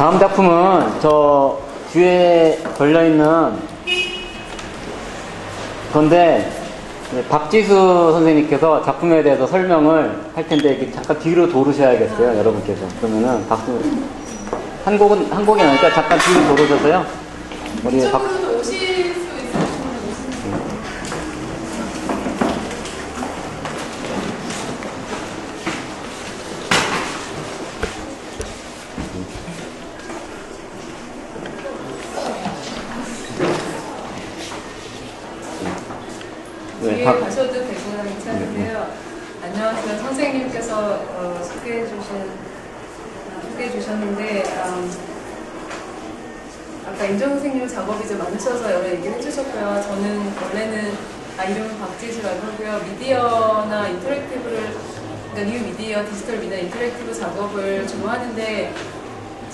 다음 작품은 저 뒤에 걸려있는 건데, 박지수 선생님께서 작품에 대해서 설명을 할 텐데, 이렇게 잠깐 뒤로 도르셔야겠어요, 여러분께서. 그러면은 박수, 한 곡이 나니까 잠깐 뒤로 도르셔서요. 우리 이쪽으로도 오실 수 있으시면 뒤에 가셔도 되구나 괜찮은데요. 안녕하세요. 선생님께서 소개해 주셨는데 아까 임정 선생님 작업이 좀 많으셔서 여러 얘기를 해주셨고요. 저는 원래는 이름은 박지수라고 하고요. 미디어나 인터랙티브를, 그러니까 뉴 미디어, 디지털 미디어, 인터랙티브 작업을 좋아하는데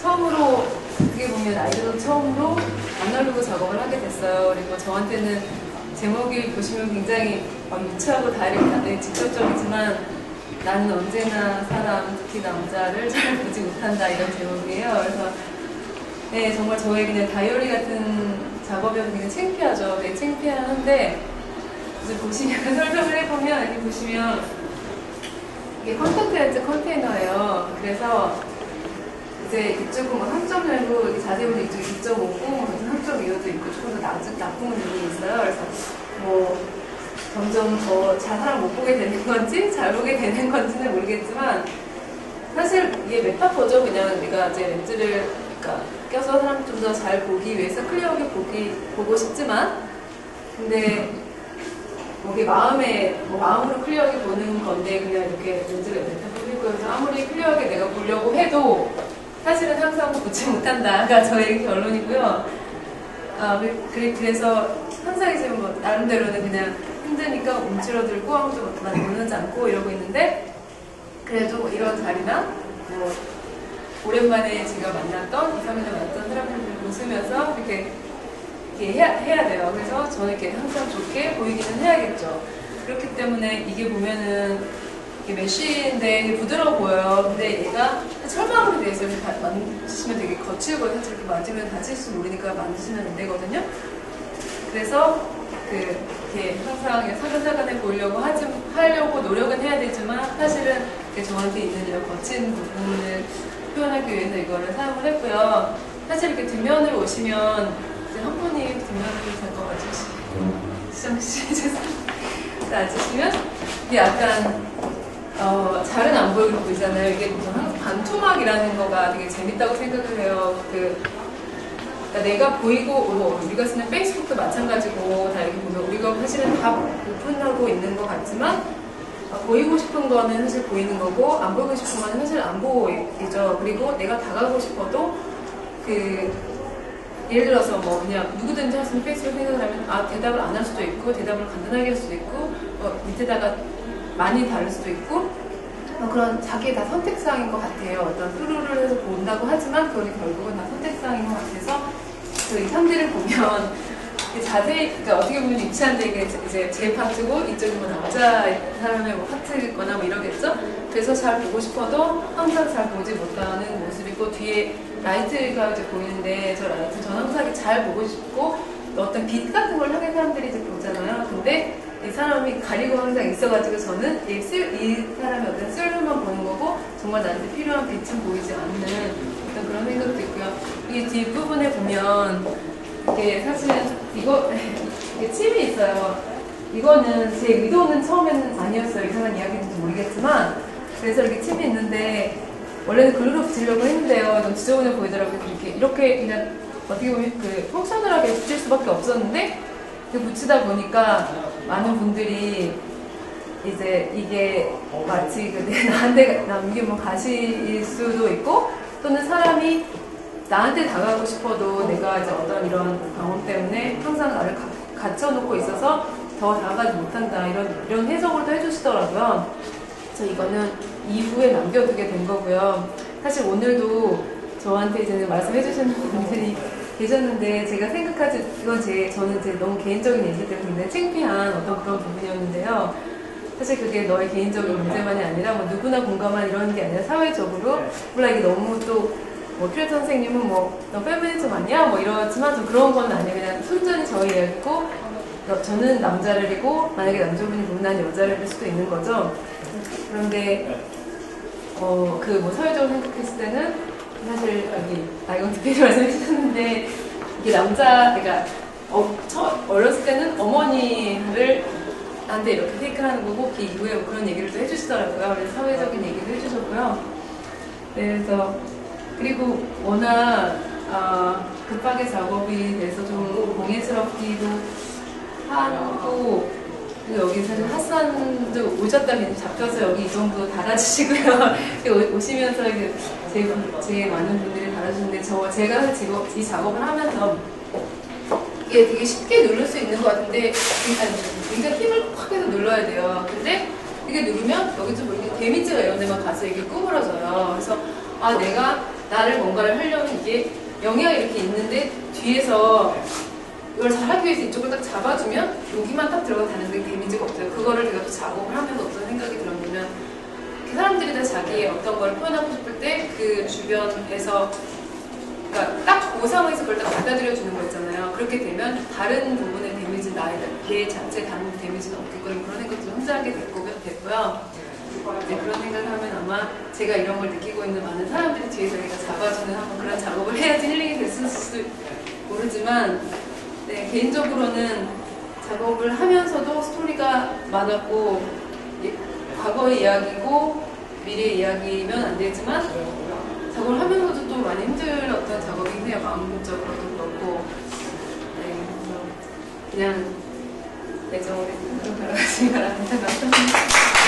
처음으로 어떻게 보면 아이들도 처음으로 아날로그 작업을 하게 됐어요. 그리고 저한테는 제목이 보시면 굉장히 유치하고 다르게 직접적이지만 나는 언제나 사람, 특히 남자를 잘 보지 못한다 이런 제목이에요. 그래서 네, 정말 저의 그냥 다이어리 같은 작업이어서 굉장히 창피하죠. 되게 창피한데 이제 보시면 설명을 해보면 여기 보시면 이게 컨텐츠 컨테이너예요. 그래서 이제 이쪽은 뭐 3.9 이렇게 자세히 보면 이쪽이 2.5고 3.25도 있고 조금 더 나쁜 부분이 있어요. 그래서 뭐 점점 더 잘 사람 못 보게 되는 건지 잘 보게 되는 건지는 모르겠지만 사실 이게 메타포죠. 그냥 내가 이제 렌즈를 껴서 사람 좀 더 잘 보기 위해서 클리어하게 보고 싶지만 근데 이게 마음으로 클리어하게 보는 건데 그냥 이렇게 렌즈를 메타포를 해서 아무리 클리어하게 내가 보려고 해도 사실은 항상 보지 못한다가 저의 결론이고요. 그래서 항상 이제 뭐 나름대로는 그냥 힘드니까 움츠러들고 아무도 원하지 않고 이러고 있는데 그래도 이런 자리나 뭐 오랜만에 제가 만났던 2, 3년에 만났던 사람들을 웃으면서 이렇게 해야 돼요. 그래서 저는 이렇게 항상 좋게 보이기는 해야겠죠. 그렇기 때문에 이게 보면은 이게 메쉬인데 부드러워 보여요. 근데 얘가 철망으로 되어 있어요. 만지시면 되게 거칠거든요. 이렇게 만지면 다칠지 모르니까 만지시면 안 되거든요. 그래서 이렇게 항상 사근사근해 보이려고 하려고 노력은 해야 되지만 사실은 저한테 있는 이런 거친 부분을 표현하기 위해서 이거를 사용을 했고요. 사실 이렇게 뒷면을 오시면 이제 한 분이 뒷면을 잠깐 와주시면 시정씨 죄송합니다. 와주시면 이게 약간 잘은 안 보이고 보이잖아요. 이게 반토막이라는 거가 되게 재밌다고 생각을 해요. 그러니까 내가 보이고 우리가 쓰는 페이스북도 마찬가지고 다 이렇게 보면 우리가 사실은 다 오픈하고 있는 것 같지만 보이고 싶은 거는 사실 보이는 거고 안 보이고 싶은 거는 사실 안 보이죠. 그리고 내가 다가가고 싶어도 예를 들어서 뭐 그냥 누구든지 할 수 있는 페이스북 생각을 하면 대답을 안 할 수도 있고 대답을 간단하게 할 수도 있고 밑에다가 많이 다를 수도 있고 그런 자기 다 선택사항인 것 같아요. 어떤 프로를 해서 본다고 하지만 그건 결국은 다 선택사항인 것 같아서 이 상대를 보면 자세히 그러니까 어떻게 보면 유치한데 이게 이제 제 파트고 이쪽이 뭐 남자 사람의 뭐 파트거나 뭐 이러겠죠. 그래서 잘 보고 싶어도 항상 잘 보지 못하는 모습이고 뒤에 라이트가 이제 보이는데 저 라이트 전 항상 잘 보고 싶고 어떤 빛 같은 걸 향해 사람들이 이제 보잖아요. 근데 이 사람이 가리고 항상 있어가지고 저는 이 사람의 어떤 쓸만 보는 거고 정말 나한테 필요한 빛은 보이지 않는 어떤 그런 생각도 있고요. 이 뒷부분에 보면 이게 사실은 이게 침이 있어요. 이거는 제 의도는 처음에는 아니었어요. 이상한 이야기인지 모르겠지만 그래서 이렇게 침이 있는데 원래는 글로 붙이려고 했는데요. 좀 지저분해 보이더라고요. 이렇게 그냥 어떻게 보면 펑셔널하게 붙일 수밖에 없었는데 붙이다 보니까 많은 분들이 이제 이게 마치 나한테 남기면 가실 수도 있고 또는 사람이 나한테 다가가고 싶어도 내가 이제 어떤 이런 경험 때문에 항상 나를 갇혀놓고 있어서 더 다가가지 못한다 이런 해석을 또 해주시더라고요. 그래서 이거는 이후에 남겨두게 된 거고요. 사실 오늘도 저한테 이제 말씀해주시는 분들이 계셨는데 제가 생각하지 저는 너무 개인적인 얘기 때문에 굉장히 창피한 어떤 그런 부분이었는데요. 사실 그게 너의 개인적인 문제만이 아니라 뭐 누구나 공감한 이런 게 아니라 사회적으로 몰라 이게 너무 또 뭐 큐레이터 선생님은 뭐 너 페미니즘 맞냐? 뭐 이러지만 좀 그런 건 아니에요. 그냥 순전히 저희 이야기고 저는 남자를이고 만약에 남자분이 보면 난 여자를 수도 있는 거죠. 그런데 그 뭐 사회적으로 생각했을 때는 사실 여기 이건 특별히 말씀해 주셨는데 이게 그러니까 어렸을 때는 어머니를 나한테 이렇게 테이크를 하는 거고 그 이후에 뭐 그런 얘기를 또 해주시더라고요. 그래서 사회적인 얘기도 해주셨고요. 네, 그래서 그리고 워낙 급하게 작업이 돼서 좀 공예스럽기도 하고 여기 사실 핫산도 오셨다면 잡혀서 여기 이 정도 달아주시고요. 오시면서 제 많은 분들이 달아주는데 제가 이 작업을 하면서 이게 되게 쉽게 누를 수 있는 것 같은데 굉장히 힘을 확 해서 눌러야 돼요. 근데 이게 누르면 여기 좀 이렇게 데미지가 이런 데만 가서 이게 구부러져요. 그래서 내가 나를 뭔가를 하려면 이게 영향이 이렇게 있는데 뒤에서 이걸 잘하기 위해서 이쪽을 딱 잡아주면 여기만 딱 들어가 다는데 데미지가 없어요. 그거를 제가 또 작업을 하면서 어떤 생각이 들었냐면 사람들이 다 자기의 어떤 걸 표현하고 싶을 때 그 주변에서 그러니까 딱 그 상황에서 그걸 딱 받아들여주는 거 있잖아요. 그렇게 되면 다른 부분의 데미지, 내 자체 다른 데미지는 없겠거니 그런 생각도 혼자 하게 됐고요. 이제 그런 생각을 하면 아마 제가 이런 걸 느끼고 있는 많은 사람들이 뒤에서 내가 잡아주는 한번 그런 작업을 해야지 힐링이 됐을 수도 모르지만 네, 개인적으로는 작업을 하면서도 스토리가 많았고 과거의 이야기고 미래의 이야기면 안 되지만 작업을 하면서도 또 많이 힘들었던 작업이긴 해요. 마음적으로도 그렇고 네, 그래서 그냥 애정으로 좀 들어가시기 바랍니다. 감사합니다.